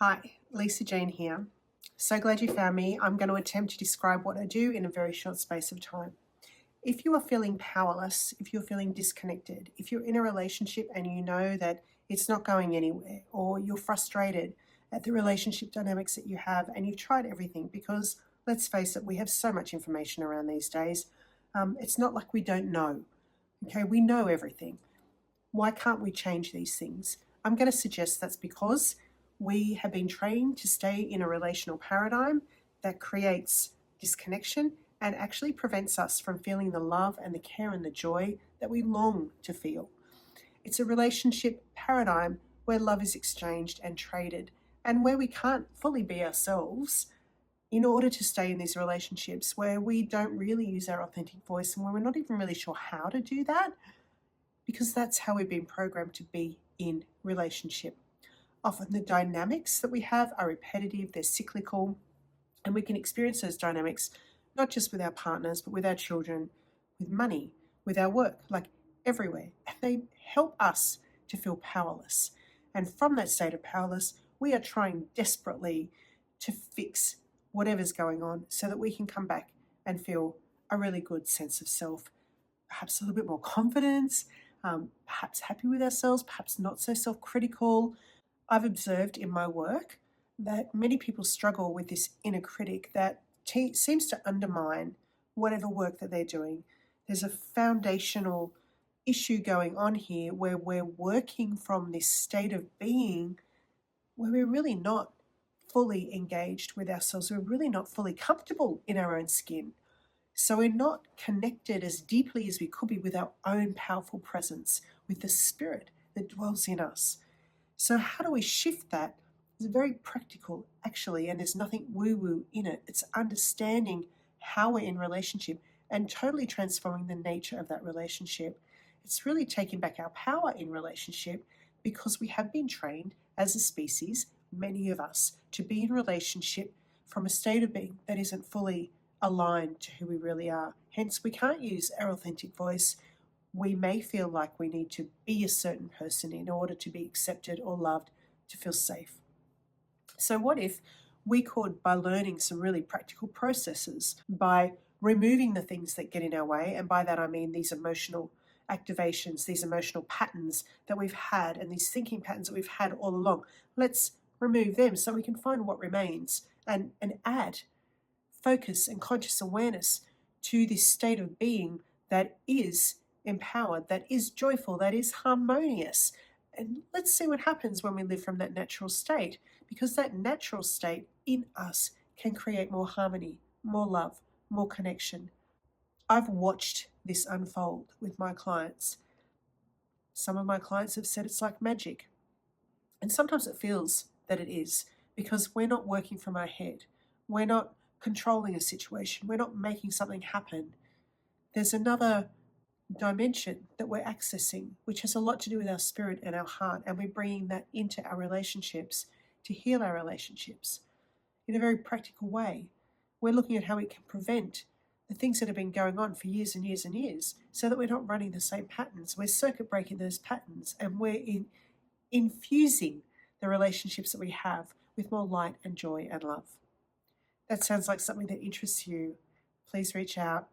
Hi, Lisa Jane here. So glad you found me. I'm going to attempt to describe what I do in a very short space of time. If you are feeling powerless, if you're feeling disconnected, if you're in a relationship and you know that it's not going anywhere, or you're frustrated at the relationship dynamics that you have and you've tried everything, because let's face it, we have so much information around these days. It's not like we don't know. Okay, we know everything. Why can't we change these things? I'm going to suggest that's because we have been trained to stay in a relational paradigm that creates disconnection and actually prevents us from feeling the love and the care and the joy that we long to feel. It's a relationship paradigm where love is exchanged and traded, and where we can't fully be ourselves in order to stay in these relationships where we don't really use our authentic voice and where we're not even really sure how to do that, because that's how we've been programmed to be in relationship. Often the dynamics that we have are repetitive, they're cyclical, and we can experience those dynamics not just with our partners, but with our children, with money, with our work, like everywhere. And they help us to feel powerless. And from that state of powerless, we are trying desperately to fix whatever's going on so that we can come back and feel a really good sense of self, perhaps a little bit more confidence, perhaps happy with ourselves, perhaps not so self-critical. I've observed in my work that many people struggle with this inner critic that seems to undermine whatever work that they're doing. There's a foundational issue going on here where we're working from this state of being where we're really not fully engaged with ourselves. We're really not fully comfortable in our own skin. So we're not connected as deeply as we could be with our own powerful presence, with the spirit that dwells in us. So how do we shift that? It's very practical, actually, and there's nothing woo-woo in it. It's understanding how we're in relationship and totally transforming the nature of that relationship. It's really taking back our power in relationship because we have been trained as a species, many of us, to be in relationship from a state of being that isn't fully aligned to who we really are. Hence, we can't use our authentic voice. We may feel like we need to be a certain person in order to be accepted or loved, to feel safe. So what if we could, by learning some really practical processes, by removing the things that get in our way, and by that I mean these emotional activations, these emotional patterns that we've had, and these thinking patterns that we've had all along, let's remove them so we can find what remains and add focus and conscious awareness to this state of being that is empowered, that is joyful, that is harmonious. And let's see what happens when we live from that natural state, because that natural state in us can create more harmony, more love, more connection. I've watched this unfold with my clients. Some of my clients have said it's like magic. And sometimes it feels that it is, because we're not working from our head. We're not controlling a situation. We're not making something happen. There's another dimension that we're accessing, which has a lot to do with our spirit and our heart, and we're bringing that into our relationships to heal our relationships in a very practical way. We're looking at how we can prevent the things that have been going on for years and years and years so that we're not running the same patterns. We're circuit breaking those patterns, and we're infusing the relationships that we have with more light and joy and love. That sounds like something that interests you. Please reach out,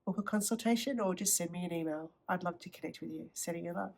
book a consultation, or just send me an email. I'd love to connect with you. Sending you love.